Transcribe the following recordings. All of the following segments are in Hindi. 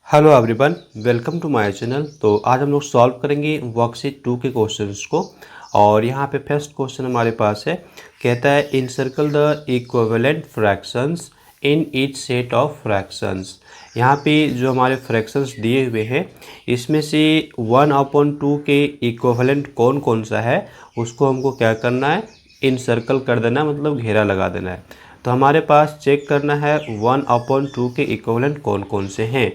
Hello everyone, welcome to my channel. तो आज हम लोग सॉल्व करेंगे वर्कशीट 2 के क्वेश्चंस को। और यहाँ पे फर्स्ट क्वेश्चन हमारे पास है, कहता है encircle the equivalent fractions in each set of fractions. यहाँ पे जो हमारे फ्रैक्शंस दिए हुए हैं इसमें से 1/2 के इक्विवेलेंट कौन कौन सा है उसको हमको क्या करना है, इनसर्कल कर देना है, मतलब घेरा लगा देना है। तो हमारे पास चेक करना है 1/2 के इक्विवेलेंट कौन कौन से हैं।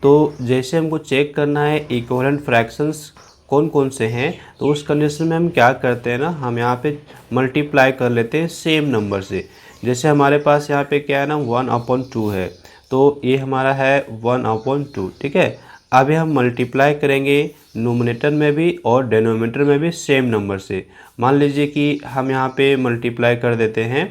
तो जैसे हमको चेक करना है इक्विवेलेंट फ्रैक्शंस कौन कौन से हैं, तो उस कंडीशन में हम क्या करते हैं ना, हम यहाँ पे मल्टीप्लाई कर लेते हैं सेम नंबर से। जैसे हमारे पास यहाँ पे क्या है ना, 1/2 है, तो ये हमारा है 1/2, ठीक है। अभी हम मल्टीप्लाई करेंगे नोमिनेटर में भी और डिनोमिनेटर में भी सेम नंबर से। मान लीजिए कि हम यहाँ पे मल्टीप्लाई कर देते हैं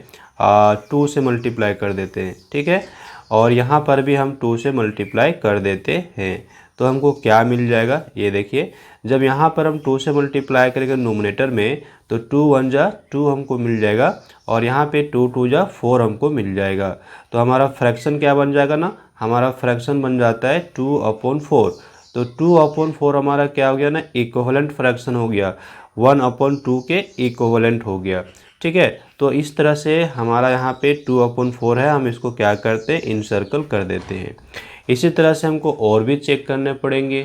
2 से मल्टीप्लाई कर देते हैं, ठीक है। और यहाँ पर भी हम 2 से मल्टीप्लाई कर देते हैं, तो हमको क्या मिल जाएगा, ये देखिए। जब यहाँ पर हम 2 से मल्टीप्लाई करेंगे नोमिनेटर में तो 2 1 जा 2 हमको मिल जाएगा, और यहाँ पे 2 2 जा 4 हमको मिल जाएगा। तो हमारा फ्रैक्शन क्या बन जाएगा ना, हमारा फ्रैक्शन बन जाता है 2/4। तो 2/4 हमारा क्या हो गया ना, इक्विवेलेंट फ्रैक्शन हो गया, 1/2 के इक्विवेलेंट हो गया, ठीक है। तो इस तरह से हमारा यहाँ पे 2/4 है, हम इसको क्या करते हैं, इनसर्कल कर देते हैं। इसी तरह से हमको और भी चेक करने पड़ेंगे,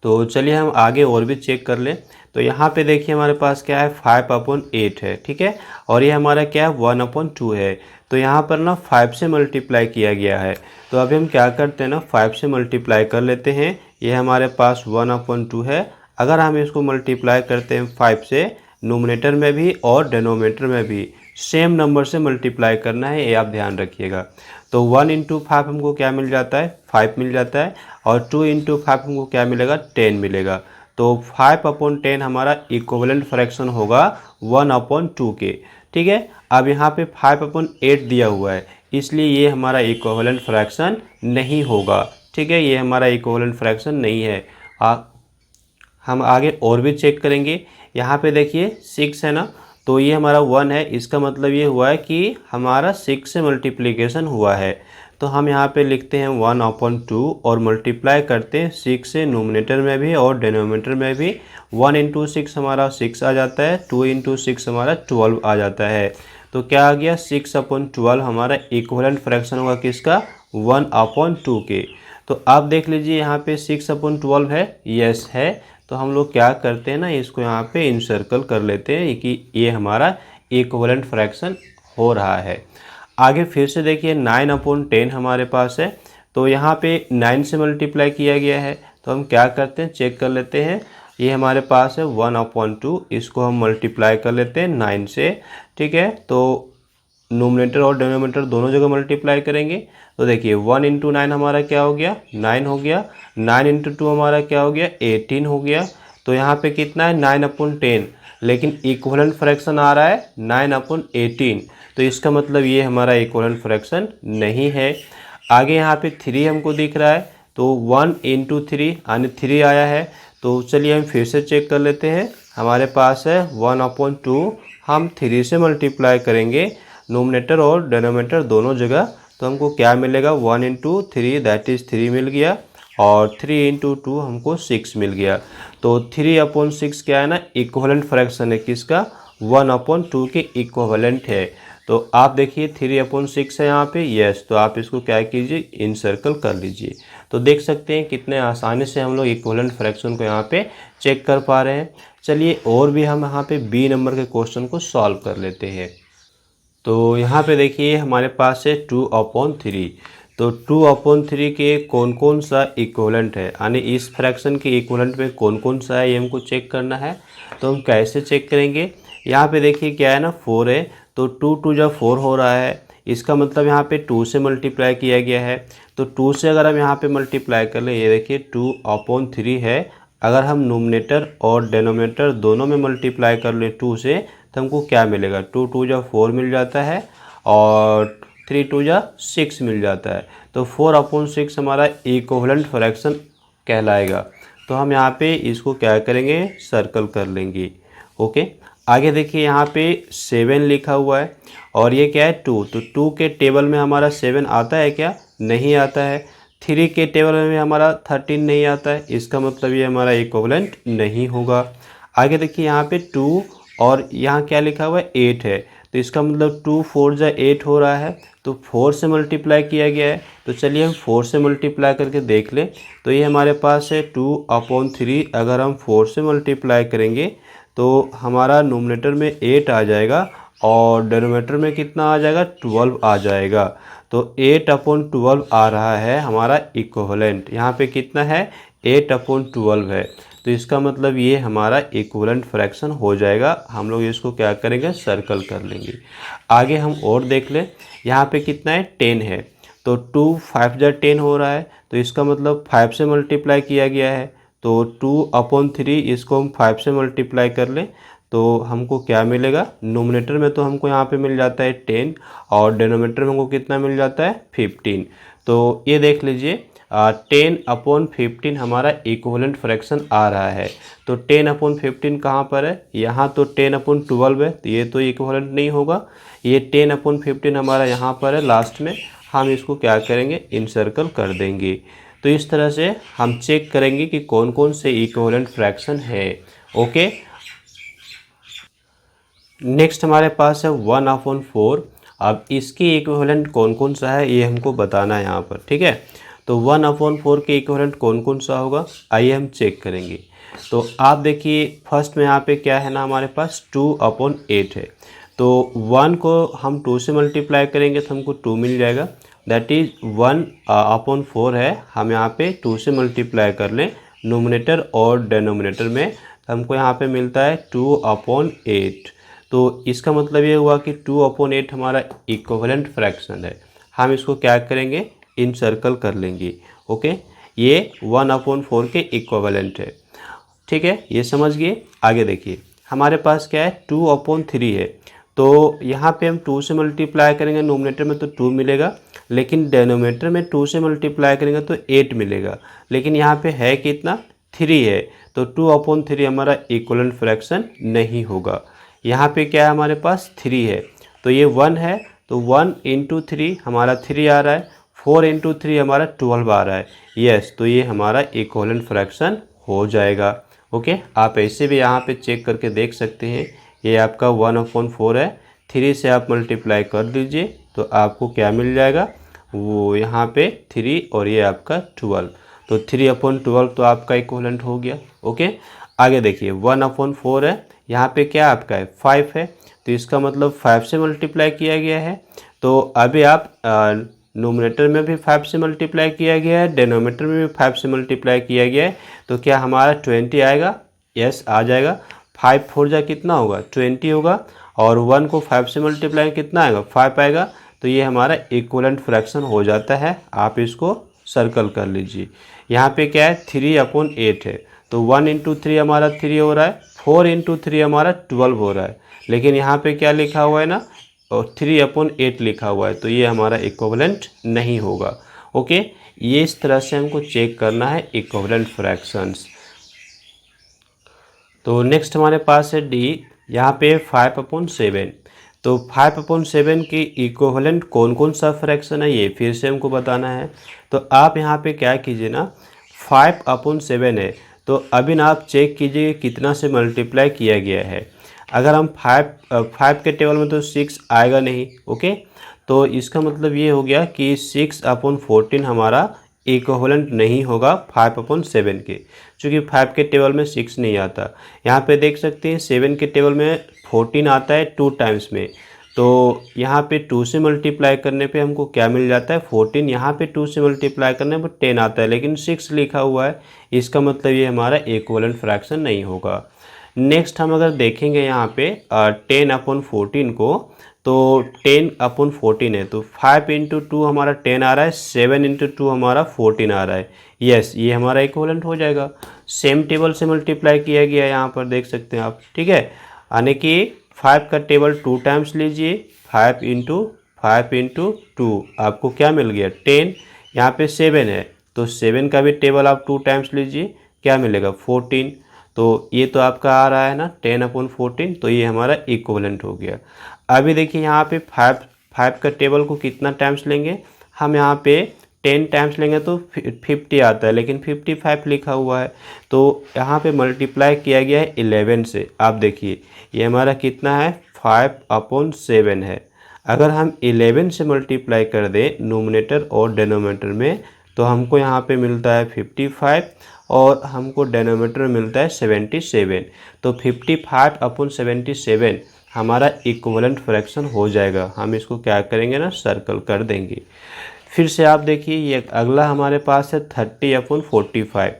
तो चलिए हम आगे और भी चेक कर लें। तो यहाँ पे देखिए हमारे पास क्या है, 5/8 है, ठीक है। और ये हमारा क्या है, 1/2 है। तो यहाँ पर ना 5 से मल्टीप्लाई किया गया है, तो अभी हम क्या करते हैं ना, 5 से मल्टीप्लाई कर लेते हैं। ये हमारे पास 1/2 है। अगर हम इसको मल्टीप्लाई करते हैं 5 से, नोमिनेटर में भी और डिनोमिनेटर में भी सेम नंबर से मल्टीप्लाई करना है, ये आप ध्यान रखिएगा। तो 1 × 5 हमको क्या मिल जाता है, 5 मिल जाता है। और 2 × 5 हमको क्या मिलेगा, 10 मिलेगा। तो 5/10 हमारा इक्विवेलेंट फ्रैक्शन होगा 1/2 के, ठीक है। अब यहाँ पे 5/8 दिया हुआ है, इसलिए ये हमारा इक्विवेलेंट फ्रैक्शन नहीं होगा, ठीक है। ये हमारा इक्विवेलेंट फ्रैक्शन नहीं है। हम आगे और भी चेक करेंगे। यहाँ पे देखिए 6 है ना, तो ये हमारा 1 है, इसका मतलब ये हुआ है कि हमारा 6 से मल्टीप्लिकेशन हुआ है। तो हम यहाँ पे लिखते हैं 1/2 और मल्टीप्लाई करते हैं 6 से, नोमिनेटर में भी और डिनोमिनेटर में भी। 1 × 6 हमारा 6 आ जाता है, 2 × 6 हमारा 12 आ जाता है। तो क्या आ गया, 6/12 हमारा इक्विवेलेंट फ्रैक्शन होगा किसका, 1/2 के। तो आप देख लीजिए यहाँ पे 6/12 है, यस है। तो हम लोग क्या करते हैं ना, इसको यहाँ पे इनसर्कल कर लेते हैं कि ये हमारा इक्विवेलेंट फ्रैक्शन हो रहा है। आगे फिर से देखिए 9/10 हमारे पास है, तो यहाँ पे 9 से मल्टीप्लाई किया गया है। तो हम क्या करते हैं, चेक कर लेते हैं। ये हमारे पास है 1/2, इसको हम मल्टीप्लाई कर लेते हैं 9 से, ठीक है। तो नोमिनेटर और डिनोमिनेटर दोनों जगह मल्टीप्लाई करेंगे। तो देखिए 1 × 9 हमारा क्या हो गया, 9 हो गया। 9 × 2 हमारा क्या हो गया, 18 हो गया। तो यहाँ पे कितना है, 9/10, लेकिन इक्विवेलेंट फ्रैक्शन आ रहा है 9/18। तो इसका मतलब ये हमारा इक्विवेलेंट फ्रैक्शन नहीं है। आगे यहाँ पे 3 हमको दिख रहा है, तो 1 × 3 यानी 3 आया है। तो चलिए हम फिर से चेक कर लेते हैं। हमारे पास है 1/2, हम 3 से मल्टीप्लाई करेंगे नोमिनेटर और डिनोमिनेटर दोनों जगह। तो हमको क्या मिलेगा, 1 × 3 दैट इज़ 3 मिल गया, और 3 × 2 हमको 6 मिल गया। तो 3/6 क्या है ना, इक्विवेलेंट फ्रैक्शन है किसका, 1/2 के इक्विवेलेंट है। तो आप देखिए 3/6 है यहाँ पे, यस। तो आप इसको क्या कीजिए, इनसर्कल कर लीजिए। तो देख सकते हैं कितने आसानी से हम लोग इक्विवेलेंट फ्रैक्शन को यहाँ पे चेक कर पा रहे हैं। चलिए और भी हम यहाँ पे बी नंबर के क्वेश्चन को सॉल्व कर लेते हैं। तो यहाँ पे देखिए हमारे पास है 2/3। तो 2/3 के कौन कौन सा इक्विवेलेंट है, यानी इस फ्रैक्शन के इक्विवेलेंट में कौन कौन सा है, ये हमको चेक करना है। तो हम कैसे चेक करेंगे, यहाँ पे देखिए क्या है ना, 4 है। तो 2 2 जा 4 हो रहा है, इसका मतलब यहाँ पे 2 से मल्टीप्लाई किया गया है। तो 2 से अगर हम यहाँ पे मल्टीप्लाई कर लें, ये देखिए 2/3 है। अगर हम नोमिनेटर और डिनोमिनेटर दोनों में मल्टीप्लाई कर लें 2 से, तो हमको क्या मिलेगा, 2 2 जा 4 मिल जाता है, और 3 2 जा 6 मिल जाता है। तो 4/6 हमारा इक्विवेलेंट फ्रैक्शन कहलाएगा। तो हम यहाँ पे इसको क्या करेंगे, सर्कल कर लेंगे, ओके। आगे देखिए यहाँ पे 7 लिखा हुआ है, और ये क्या है, 2। तो 2 के टेबल में हमारा 7 आता है क्या, नहीं आता है। 3 के टेबल में भी हमारा 13 नहीं आता है, इसका मतलब ये हमारा इक्विवेलेंट नहीं होगा। आगे देखिए यहाँ पे 2 और यहाँ क्या लिखा हुआ है 8 है, तो इसका मतलब 2 4 जा 8 हो रहा है, तो 4 से मल्टीप्लाई किया गया है। तो चलिए हम 4 से मल्टीप्लाई करके देख लें। तो ये हमारे पास है 2/3, अगर हम 4 से मल्टीप्लाई करेंगे तो हमारा नोमिनेटर में 8 आ जाएगा और डिनोमिनेटर में कितना आ जाएगा 12 आ जाएगा। तो 8/12 आ रहा है हमारा इक्विवेलेंट। यहाँ पे कितना है 8/12 है, तो इसका मतलब ये हमारा इक्विवेलेंट फ्रैक्शन हो जाएगा। हम लोग इसको क्या करेंगे सर्कल कर लेंगे। आगे हम और देख लें, यहाँ पे कितना है 10 है, तो 2 5 जा 10 हो रहा है, तो इसका मतलब 5 से मल्टीप्लाई किया गया है। तो 2/3 इसको हम 5 से मल्टीप्लाई कर लें तो हमको क्या मिलेगा, नोमिनेटर में तो हमको यहाँ पे मिल जाता है 10 और डिनोमिनेटर में हमको कितना मिल जाता है 15। तो ये देख लीजिए 10/15 हमारा इक्विवेलेंट फ्रैक्शन आ रहा है। तो 10/15 कहाँ पर है, यहाँ तो 10/12 है, तो ये तो इक्विवेलेंट नहीं होगा। ये 10/15 हमारा यहाँ पर है लास्ट में, हम इसको क्या करेंगे इनसर्कल कर देंगे। तो इस तरह से हम चेक करेंगे कि कौन कौन से इक्विवेलेंट फ्रैक्शन है। ओके, नेक्स्ट हमारे पास है 1/4। अब इसकी इक्विवेलेंट कौन कौन सा है ये हमको बताना है यहाँ पर, ठीक है। तो 1/4 के इक्विवेलेंट कौन कौन सा होगा, आइए हम चेक करेंगे। तो आप देखिए फर्स्ट में यहाँ पे क्या है ना, हमारे पास 2/8 है। तो 1 को हम 2 से मल्टीप्लाई करेंगे तो हमको 2 मिल जाएगा, दैट इज़ 1/4 है। हम यहाँ पे 2 से मल्टीप्लाई कर लें नोमिनेटर और डिनोमिनेटर में, तो हमको यहाँ पे मिलता है 2/8। तो इसका मतलब ये हुआ कि 2/8 हमारा इक्विवेलेंट फ्रैक्शन है। हम इसको क्या करेंगे इनसर्कल कर लेंगे। ओके, ये 1/4 के इक्विवेलेंट है, ठीक है, ये समझ गए। आगे देखिए हमारे पास क्या है 2/3 है। तो यहाँ पे हम 2 से मल्टीप्लाई करेंगे नोमिनेटर में तो 2 मिलेगा, लेकिन डिनोमिनेटर में 2 से मल्टीप्लाई करेंगे तो 8 मिलेगा, लेकिन यहाँ पे है कितना 3 है। तो 2/3 हमारा इक्विवेलेंट फ्रैक्शन नहीं होगा। यहाँ पे क्या है हमारे पास 3 है, तो ये 1 है, तो 1 × 3 हमारा 3 आ रहा है, 4 × 3 हमारा 12 आ रहा है। यस, तो ये हमारा इक्विवेलेंट फ्रैक्शन हो जाएगा। ओके, आप ऐसे भी यहाँ पे चेक करके देख सकते हैं। ये आपका 1/4 है, 3 से आप मल्टीप्लाई कर दीजिए तो आपको क्या मिल जाएगा, वो यहाँ पे 3 और ये आपका 12, तो 3/12 तो आपका इक्विवेलेंट हो गया। ओके, आगे देखिए 1/4 है, यहाँ पे क्या आपका है 5 है, तो इसका मतलब 5 से मल्टीप्लाई किया गया है। तो अभी आप नोमिनेटर में भी 5 से मल्टीप्लाई किया गया है, डिनोमिनेटर में भी 5 से मल्टीप्लाई किया गया है, तो क्या हमारा 20 आएगा, यस आ जाएगा। 5 4 जा कितना होगा 20 होगा, और 1 को 5 से मल्टीप्लाई कितना आएगा 5 आएगा, तो ये हमारा इक्विवेलेंट फ्रैक्शन हो जाता है। आप इसको सर्कल कर लीजिए। यहाँ पे क्या है 3/8 है, तो 1 × 3 हमारा 3 हो रहा है, 4 × 3 हमारा 12 हो रहा है, लेकिन यहाँ पे क्या लिखा हुआ है ना, और 3/8 लिखा हुआ है, तो ये हमारा इक्विवेलेंट नहीं होगा। ओके, ये इस तरह से हमको चेक करना है इक्विवेलेंट फ्रैक्शंस। तो नेक्स्ट हमारे पास है डी, यहाँ पे 5/7। तो 5/7 की इक्विवेलेंट कौन कौन सा फ्रैक्शन है ये फिर से हमको बताना है। तो आप यहाँ पे क्या कीजिए ना, 5/7 है, तो अभी ना आप चेक कीजिए कितना से मल्टीप्लाई किया गया है। अगर हम 5 के टेबल में तो 6 आएगा नहीं। ओके, तो इसका मतलब ये हो गया कि 6/14 हमारा इक्विवेलेंट नहीं होगा 5/7 के, क्योंकि 5 के टेबल में 6 नहीं आता। यहाँ पे देख सकते हैं 7 के टेबल में 14 आता है 2 टाइम्स में, तो यहाँ पे 2 से मल्टीप्लाई करने पे हमको क्या मिल जाता है 14, यहाँ पे 2 से मल्टीप्लाई करने पर 10 आता है, लेकिन 6 लिखा हुआ है, इसका मतलब ये हमारा इक्विवेलेंट फ्रैक्शन नहीं होगा। नेक्स्ट हम अगर देखेंगे यहाँ पे 10/14 को, तो 10/14 है, तो 5 × 2 हमारा 10 आ रहा है, 7 × 2 हमारा 14 आ रहा है। यस, ये हमारा इक्विवेलेंट हो जाएगा। सेम टेबल से मल्टीप्लाई किया गया है, यहाँ पर देख सकते हैं आप, ठीक है। यानी कि 5 का टेबल 2 टाइम्स लीजिए, 5 × 5 × 2 आपको क्या मिल गया 10। यहाँ पे 7 है, तो 7 का भी टेबल आप 2 टाइम्स लीजिए, क्या मिलेगा 14। तो ये तो आपका आ रहा है ना 10/14, तो ये हमारा इक्विवेलेंट हो गया। अभी देखिए यहाँ पे 5 का टेबल को कितना टाइम्स लेंगे, हम यहाँ पे 10 टाइम्स लेंगे तो 50 आता है, लेकिन 55 लिखा हुआ है। तो यहाँ पे मल्टीप्लाई किया गया है 11 से। आप देखिए ये हमारा कितना है, 5/7 है। अगर हम 11 से मल्टीप्लाई कर दें नोमिनेटर और डिनोमिनेटर में, तो हमको यहाँ पे मिलता है 55 और हमको डिनोमिनेटर में मिलता है 77। तो 55/77 हमारा इक्विवेलेंट फ्रैक्शन हो जाएगा। हम इसको क्या करेंगे ना, सर्कल कर देंगे। फिर से आप देखिए ये अगला हमारे पास है 30/45।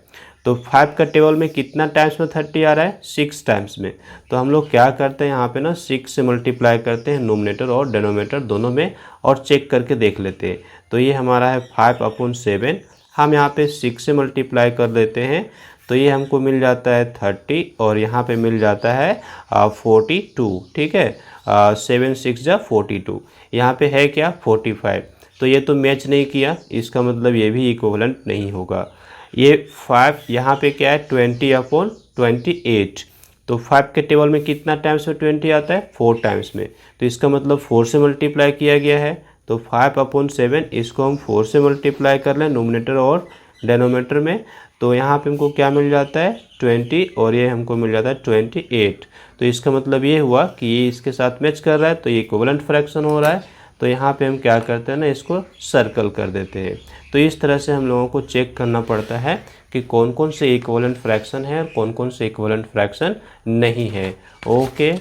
तो 5 का टेबल में कितना टाइम्स में 30 आ रहा है, 6 टाइम्स में। तो हम लोग क्या करते हैं यहाँ पे ना 6 से मल्टीप्लाई करते हैं नोमिनेटर और डिनोमिनेटर दोनों में और चेक करके देख लेते हैं। तो ये हमारा है 5/7। हम यहाँ पे 6 से मल्टीप्लाई कर देते हैं तो ये हमको मिल जाता है 30 और यहाँ पे मिल जाता है 42। ठीक है, 7 6 जा 42। यहाँ पे है क्या, 45। तो ये तो मैच नहीं किया, इसका मतलब ये भी इक्विवेलेंट नहीं होगा। ये 5 यहाँ पे क्या है, 20/28। तो 5 के टेबल में कितना टाइम्स में 20 आता है, 4 टाइम्स में। तो इसका मतलब 4 से मल्टीप्लाई किया गया है। तो 5/7 इसको हम 4 से मल्टीप्लाई कर लें नोमिनेटर और डिनोमिनेटर में, तो यहाँ पे हमको क्या मिल जाता है, 20 और ये हमको मिल जाता है 28। तो इसका मतलब ये हुआ कि ये इसके साथ मैच कर रहा है, तो ये इक्विवेलेंट फ्रैक्शन हो रहा है। तो यहाँ पे हम क्या करते हैं ना, इसको सर्कल कर देते हैं। तो इस तरह से हम लोगों को चेक करना पड़ता है कि कौन कौन से इक्विवेलेंट फ्रैक्शन है और कौन कौन से इक्विवेलेंट फ्रैक्शन नहीं है। ओके,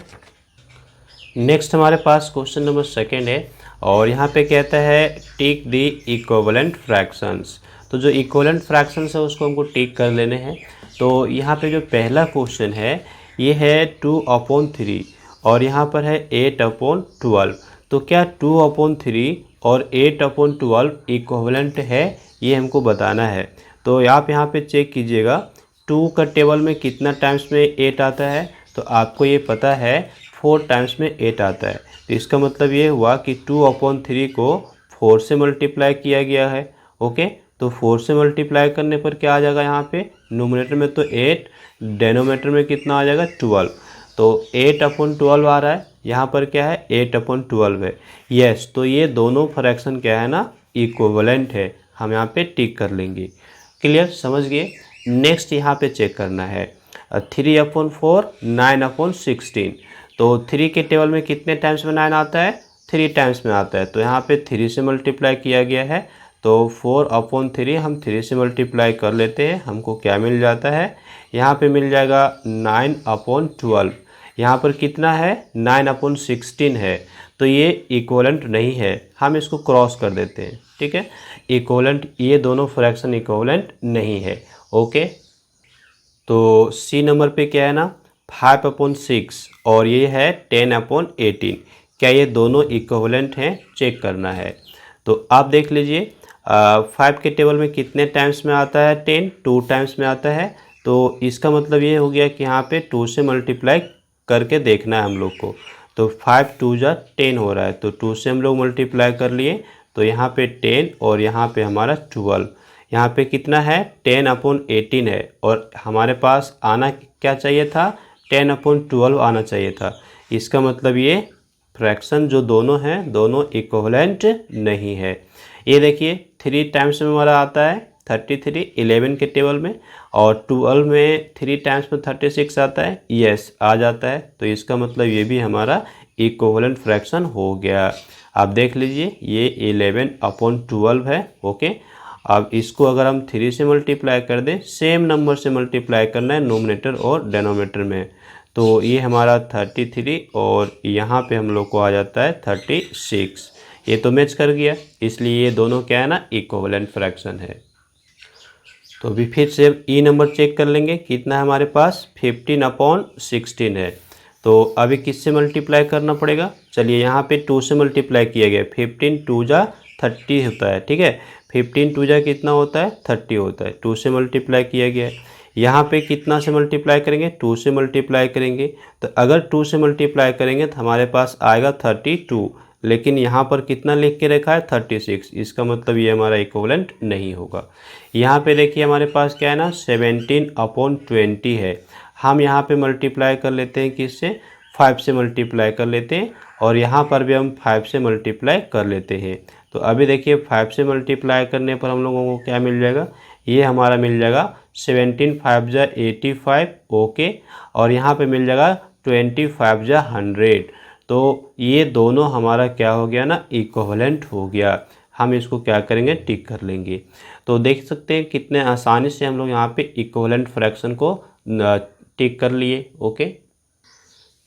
नेक्स्ट हमारे पास क्वेश्चन नंबर 2 है और यहाँ पे कहता है टिक द इक्विवेलेंट फ्रैक्शंस। तो जो इक्विवेलेंट फ्रैक्शंस है उसको हमको टिक कर लेने हैं। तो यहाँ पे जो पहला क्वेश्चन है ये है 2/3 और यहाँ पर है 8/12। तो क्या 2/3 और 8/12 इक्विवेलेंट है, ये हमको बताना है। तो आप यहाँ पे चेक कीजिएगा 2 का टेबल में कितना टाइम्स में 8 आता है, तो आपको ये पता है 4 टाइम्स में 8 आता है। तो इसका मतलब ये हुआ कि 2/3 को 4 से मल्टीप्लाई किया गया है। ओके, तो 4 से मल्टीप्लाई करने पर क्या आ जाएगा, यहाँ पे नोमिनेटर में तो 8, डिनोमिनेटर में कितना आ जाएगा, 12। तो 8/12 आ रहा है, यहाँ पर क्या है 8/12 है। यस, तो ये दोनों फ्रैक्शन क्या है ना, इक्विवेलेंट है। हम यहाँ पे टिक कर लेंगे। क्लियर, समझ गए। नेक्स्ट यहाँ पे चेक करना है 3/4 9/16। तो 3 के टेबल में कितने टाइम्स में 9 आता है, 3 टाइम्स में आता है। तो यहाँ पे 3 से मल्टीप्लाई किया गया है, तो 4/3 हम 3 से मल्टीप्लाई कर लेते हैं। हमको क्या मिल जाता है, यहाँ पे मिल जाएगा 9/12। यहाँ पर कितना है, 9/16 है। तो ये इक्विवेलेंट नहीं है, हम इसको क्रॉस कर देते हैं। ठीक है, इक्विवेलेंट, ये दोनों फ्रैक्शन इक्विवेलेंट नहीं है। ओके, तो सी नंबर पे क्या है ना, 5/6 और ये है 10/18। क्या ये दोनों इक्विवेलेंट हैं, चेक करना है। तो आप देख लीजिए 5 के टेबल में कितने टाइम्स में आता है, 10, 2 टाइम्स में आता है। तो इसका मतलब ये हो गया कि यहाँ पे 2 से मल्टीप्लाई करके देखना है हम लोग को। तो 5 2 जा 10 हो रहा है, तो 2 से हम लोग मल्टीप्लाई कर लिए, तो यहाँ पे 10 और यहाँ पे हमारा 12। यहाँ पे कितना है, 10/18 है और हमारे पास आना क्या चाहिए था, 10/12 आना चाहिए था। इसका मतलब ये फ्रैक्शन जो दोनों हैं दोनों इक्विवेलेंट नहीं है। ये देखिए 3 टाइम्स में हमारा आता है 33 11 के टेबल में, और 12 में 3 टाइम्स में 36 आता है। यस, आ जाता है। तो इसका मतलब ये भी हमारा इक्विवेलेंट फ्रैक्शन हो गया। आप देख लीजिए ये 11/12 है। ओके, अब इसको अगर हम 3 से मल्टीप्लाई कर दें, सेम नंबर से मल्टीप्लाई करना है नोमिनेटर और डिनोमिनेटर में, तो ये हमारा 33 और यहाँ पे हम लोग को आ जाता है 36। ये तो मैच कर गया, इसलिए ये दोनों क्या है ना, इक्विवेलेंट फ्रैक्शन है। तो अभी फिर से ई नंबर चेक कर लेंगे, कितना है हमारे पास, 15/16 है। तो अभी किससे मल्टीप्लाई करना पड़ेगा, चलिए यहाँ पे 2 से मल्टीप्लाई किया गया, 15 2 जा 30 होता है। ठीक है, 15 2 जा कितना होता है, 30 होता है। 2 से मल्टीप्लाई किया गया है। यहाँ पे कितना से मल्टीप्लाई करेंगे, 2 से मल्टीप्लाई करेंगे। तो अगर 2 से मल्टीप्लाई करेंगे तो हमारे पास आएगा 32, लेकिन यहाँ पर कितना लिख के रखा है, 36। इसका मतलब ये हमारा इक्विवेलेंट नहीं होगा। यहाँ पे देखिए हमारे पास क्या है ना, 17/20 है। हम यहाँ पे मल्टीप्लाई कर लेते हैं किससे, 5 से मल्टीप्लाई कर लेते हैं, और यहाँ पर भी हम 5 से मल्टीप्लाई कर लेते हैं। तो तो अभी देखिए 5 से मल्टीप्लाई करने पर हम लोगों को क्या मिल जाएगा, ये हमारा मिल जाएगा 17 5 जा 85, ओके। और यहाँ पे मिल जाएगा 20 5 जा 100। तो ये दोनों हमारा क्या हो गया ना, इक्विवेलेंट हो गया। हम इसको क्या करेंगे, टिक कर लेंगे। तो देख सकते हैं कितने आसानी से हम लोग यहाँ पे इक्विवेलेंट फ्रैक्शन को टिक कर लिए, ओके।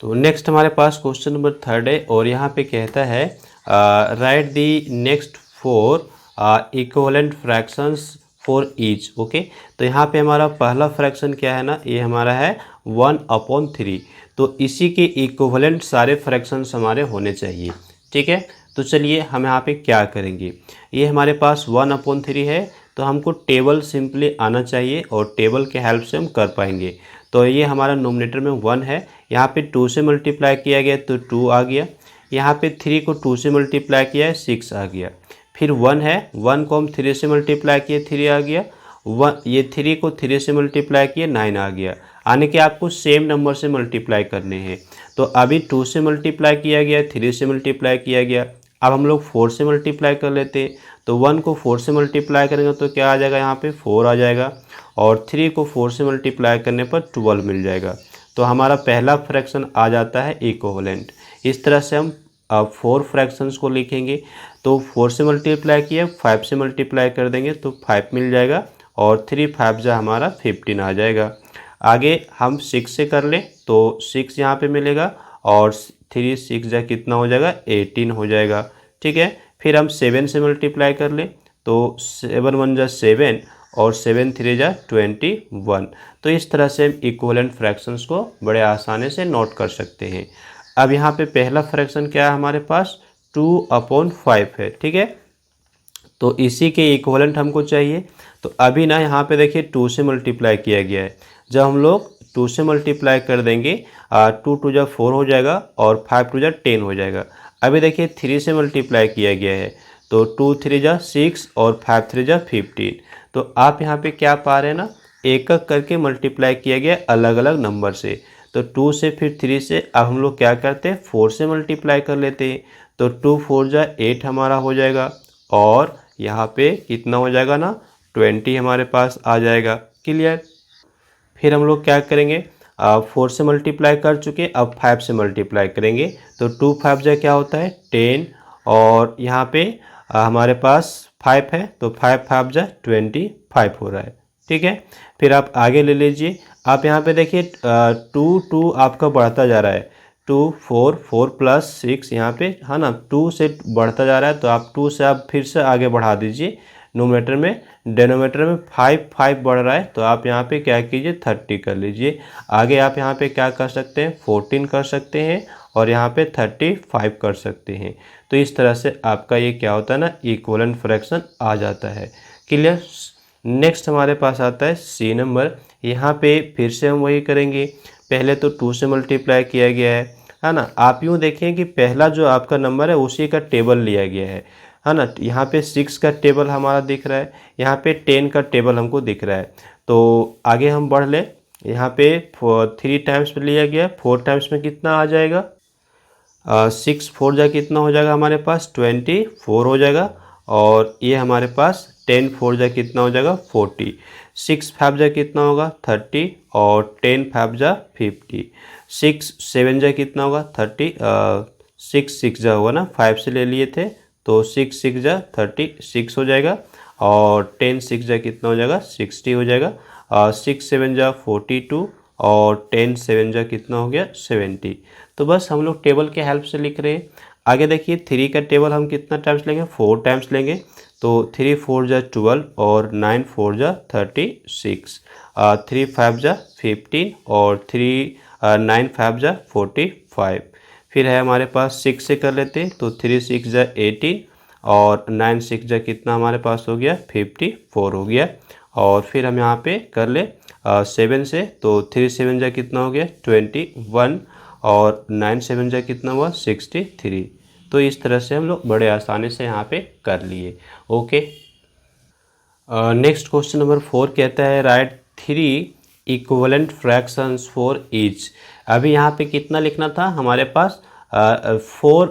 तो नेक्स्ट हमारे पास क्वेश्चन नंबर 3 है और यहाँ पे कहता है right the next 4 equivalent fractions for each, okay. तो यहाँ पे हमारा पहला फ्रैक्शन क्या है ना, ये हमारा है 1/3। तो इसी के इक्विवेलेंट सारे फ्रैक्शंस हमारे होने चाहिए, ठीक है। तो चलिए हम यहाँ पे क्या करेंगे, ये हमारे पास 1/3 है, तो हमको टेबल सिंपली आना चाहिए और टेबल के हेल्प से हम कर पाएंगे। तो ये हमारा नोमिनेटर में 1 है, यहाँ पे 2 से मल्टीप्लाई किया गया तो 2 आ गया, यहाँ पे 3 को 2 से मल्टीप्लाई किया है 6 आ गया। फिर 1 है, 1 को हम 3 से मल्टीप्लाई किए 3 आ गया, 1 ये 3 को 3 से मल्टीप्लाई किए 9 आ गया। यानी कि आपको सेम नंबर से मल्टीप्लाई करने हैं। तो अभी 2 से मल्टीप्लाई किया गया, 3 से मल्टीप्लाई किया गया, अब हम लोग 4 से मल्टीप्लाई कर लेते हैं। तो 1 को 4 से मल्टीप्लाई करेंगे तो क्या आ जाएगा, यहाँ पे 4 आ जाएगा, और 3 को 4 से मल्टीप्लाई करने पर 12 मिल जाएगा। तो हमारा पहला फ्रैक्शन आ जाता है इक्विवेलेंट। इस तरह से हम 4 फ्रैक्शंस को लिखेंगे। तो 4 से मल्टीप्लाई किया, 5 से मल्टीप्लाई कर देंगे तो 5 मिल जाएगा, और 3 5 जा हमारा 15 आ जाएगा। आगे हम 6 से कर लें तो 6 यहाँ पे मिलेगा, और 3 6 जा कितना हो जाएगा, 18 हो जाएगा, ठीक है। फिर हम 7 से मल्टीप्लाई कर लें तो 7 1 जा 7, और 7 3 जा 21। तो इस तरह से हम इक्विवेलेंट फ्रैक्शंस को बड़े आसानी से नोट कर सकते हैं। अब यहाँ पे पहला फ्रैक्शन क्या है हमारे पास, 2/5 है, ठीक है। तो इसी के इक्विवेलेंट हमको चाहिए। तो अभी ना यहाँ पे देखिए 2 से मल्टीप्लाई किया गया है, जब हम लोग 2 से मल्टीप्लाई कर देंगे 2 2 जा 4 हो जाएगा, और 5 2 जा 10 हो जाएगा। अभी देखिए 3 से मल्टीप्लाई किया गया है, तो 2 3 जा 6, और 5 3 जा 15। तो आप यहाँ पे क्या पा रहे हैं ना, एक एक करके मल्टीप्लाई किया गया अलग अलग नंबर से। तो 2 से फिर 3 से अब हम लोग क्या करते हैं, 4 से मल्टीप्लाई कर लेते हैं। तो 2 4 जा 8 हमारा हो जाएगा, और यहाँ पे कितना हो जाएगा ना, 20 हमारे पास आ जाएगा, क्लियर। फिर हम लोग क्या करेंगे, 4 से मल्टीप्लाई कर चुके, अब 5 से मल्टीप्लाई करेंगे। तो 2 5 जा क्या होता है 10, और यहाँ पे हमारे पास 5 है, तो 5 5 जा 25 हो रहा है, ठीक है। फिर आप आगे ले लीजिए, आप यहाँ पे देखिए 2 2 आपका बढ़ता जा रहा है, 2 4 4 प्लस 6 यहाँ पे है ना, 2 से बढ़ता जा रहा है, तो आप 2 से आप फिर से आगे बढ़ा दीजिए नोमीनेटर में। डिनोमीनेटर में 5 5 बढ़ रहा है, तो आप यहाँ पे क्या कीजिए 30 कर लीजिए। आगे आप यहाँ पे क्या कर सकते हैं, 14 कर सकते हैं, और यहाँ पे 35 कर सकते हैं। तो इस तरह से आपका ये क्या होता है ना, इक्विवेलेंट फ्रैक्शन आ जाता है, क्लियर। नेक्स्ट हमारे पास आता है सी नंबर। यहाँ पे फिर से हम वही करेंगे, पहले तो 2 से मल्टीप्लाई किया गया है ना। आप यूँ देखें कि पहला जो आपका नंबर है उसी का टेबल लिया गया है ना। यहाँ पे 6 का टेबल हमारा दिख रहा है, यहाँ पे 10 का टेबल हमको दिख रहा है। तो आगे हम बढ़ लें, यहाँ पे 3 टाइम्स में लिया गया, 4 टाइम्स में कितना आ जाएगा, 6 4 जा कितना हो जाएगा हमारे पास 24 हो जाएगा, और ये हमारे पास 10 4 जा कितना हो जाएगा 40, 6 5 जा कितना होगा 30, और 10 5 जा 50, 6 7 जा कितना होगा 30, 6 6 जा होगा ना, 5 से ले लिए थे, तो 6 6 जा 36 हो जाएगा, और 10 6 जा कितना हो जाएगा 60 हो जाएगा, 6 7 जा 42, और 10 7 जा कितना हो गया 70। तो बस हम लोग टेबल के हेल्प से लिख रहे हैं। आगे देखिए 3 का टेबल हम कितना टाइम्स लेंगे, 4 टाइम्स लेंगे। तो 3 4 जा 12, और 9 4 जा 36, 3 5 जा 15, और 9 5 जा 45। फिर है हमारे पास 6 से कर लेते हैं, तो 3 6 जा 18, और 9 6 जा कितना हमारे पास हो गया 54 हो गया। और फिर हम यहाँ पे कर ले 7 से, तो 3 7 जा कितना हो गया 21, और 9 7 जा कितना हुआ 63। तो इस तरह से हम लोग बड़े आसानी से यहाँ पे कर लिए, ओके। नेक्स्ट क्वेश्चन नंबर 4 कहता है right 3 equivalent fractions for each. अभी यहाँ पे कितना लिखना था हमारे पास 4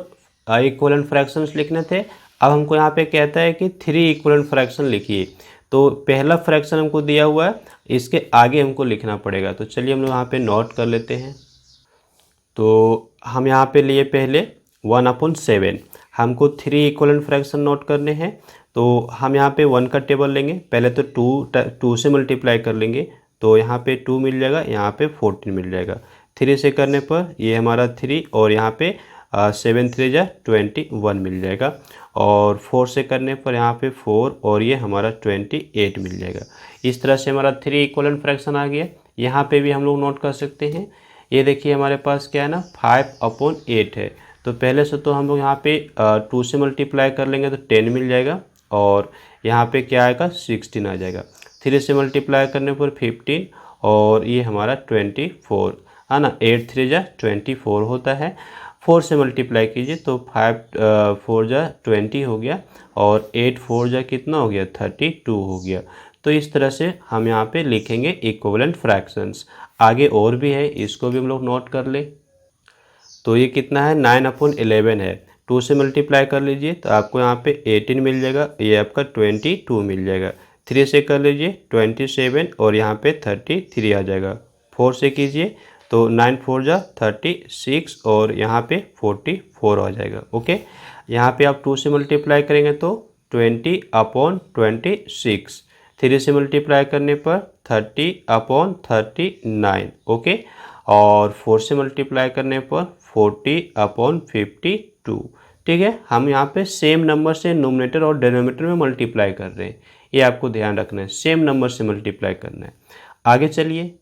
इक्विवेलेंट फ्रैक्शंस लिखने थे। अब हमको यहाँ पे कहता है कि 3 इक्वलेंट फ्रैक्शन लिखिए। तो पहला फ्रैक्शन हमको दिया हुआ है, इसके आगे हमको लिखना पड़ेगा। तो चलिए हम लोग यहाँ पे नोट कर लेते हैं। तो हम यहाँ पे लिए पहले 1/7। हमको 3 इक्वलेंट फ्रैक्शन नोट करने हैं। तो हम यहाँ पे 1 का टेबल लेंगे। पहले तो 2 से मल्टीप्लाई कर लेंगे, तो यहाँ पे 2 मिल जाएगा, यहाँ पे 14 मिल जाएगा। 3 से करने पर ये हमारा 3 और यहाँ पे 7 3 जा 21 मिल जाएगा। और 4 से करने पर यहाँ पे 4 और ये हमारा 28 मिल जाएगा। इस तरह से हमारा 3 इक्वलेंट फ्रैक्शन आ गया। यहाँ पे भी हम लोग नोट कर सकते हैं। ये देखिए हमारे पास क्या है ना, 5/8 है। तो पहले से तो हम लोग यहाँ पे 2 से मल्टीप्लाई कर लेंगे तो 10 मिल जाएगा, और यहाँ पे क्या आएगा 16 आ जाएगा। 3 से मल्टीप्लाई करने पर 15 और ये हमारा 24 है ना। 8 3 जा 24 होता है। 4 से मल्टीप्लाई कीजिए तो 5 4 जा 20 हो गया, और 8 4 जा कितना हो गया 32 हो गया। तो इस तरह से हम यहाँ पे लिखेंगे इक्विवेलेंट फ्रैक्शंस। आगे और भी है, इसको भी हम लोग नोट कर ले। तो ये कितना है 9/11 है। 2 से मल्टीप्लाई कर लीजिए तो आपको यहाँ पे 18 मिल जाएगा, ये आपका 22 मिल जाएगा। 3 से कर लीजिए 27 और यहाँ पे 33 आ जाएगा। 4 से कीजिए तो 9 4 जा 36 और यहाँ पे 44 आ जाएगा। ओके, यहाँ पे आप 2 से मल्टीप्लाई करेंगे तो 20/26। 3 से मल्टीप्लाई करने पर 30/39। ओके, और 4 से मल्टीप्लाई करने पर 40/52। ठीक है, हम यहाँ पे सेम नंबर से नोमिनेटर और डिनोमिनेटर में मल्टीप्लाई कर रहे हैं, ये आपको ध्यान रखना है, सेम नंबर से मल्टीप्लाई करना है। आगे चलिए,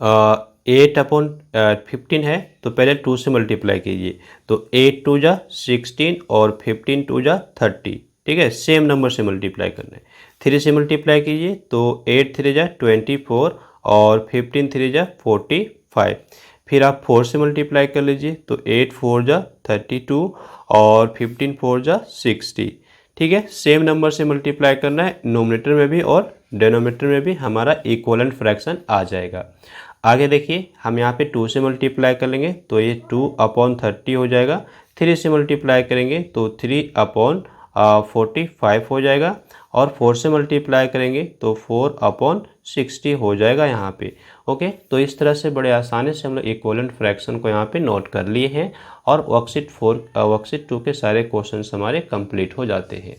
8/15 है तो पहले 2 से मल्टीप्लाई कीजिए। तो 8 2 जा 16 और 15 2 जा 30। ठीक है, सेम नंबर से मल्टीप्लाई करना है। 3 से मल्टीप्लाई कीजिए तो 8 3 जा 24 और 15 3 जा 45। फिर आप 4 से मल्टीप्लाई कर लीजिए तो 8 4 जा 32 और 15 4 जा 60। ठीक है, सेम नंबर से मल्टीप्लाई करना है, नोमिनेटर में भी और डिनोमिनेटर में भी हमारा इक्वलेंट फ्रैक्शन आ जाएगा। आगे देखिए, हम यहाँ पे 2 से मल्टीप्लाई कर लेंगे तो ये 2/30 हो जाएगा। 3 से मल्टीप्लाई करेंगे तो 3/45 हो जाएगा, और 4 से मल्टीप्लाई करेंगे तो 4/60 हो जाएगा यहाँ पे। ओके, तो इस तरह से बड़े आसानी से हम लोग इक्वलेंट फ्रैक्शन को यहाँ पे नोट कर लिए हैं, और वर्कशीट 2 के सारे क्वेश्चन हमारे कंप्लीट हो जाते हैं।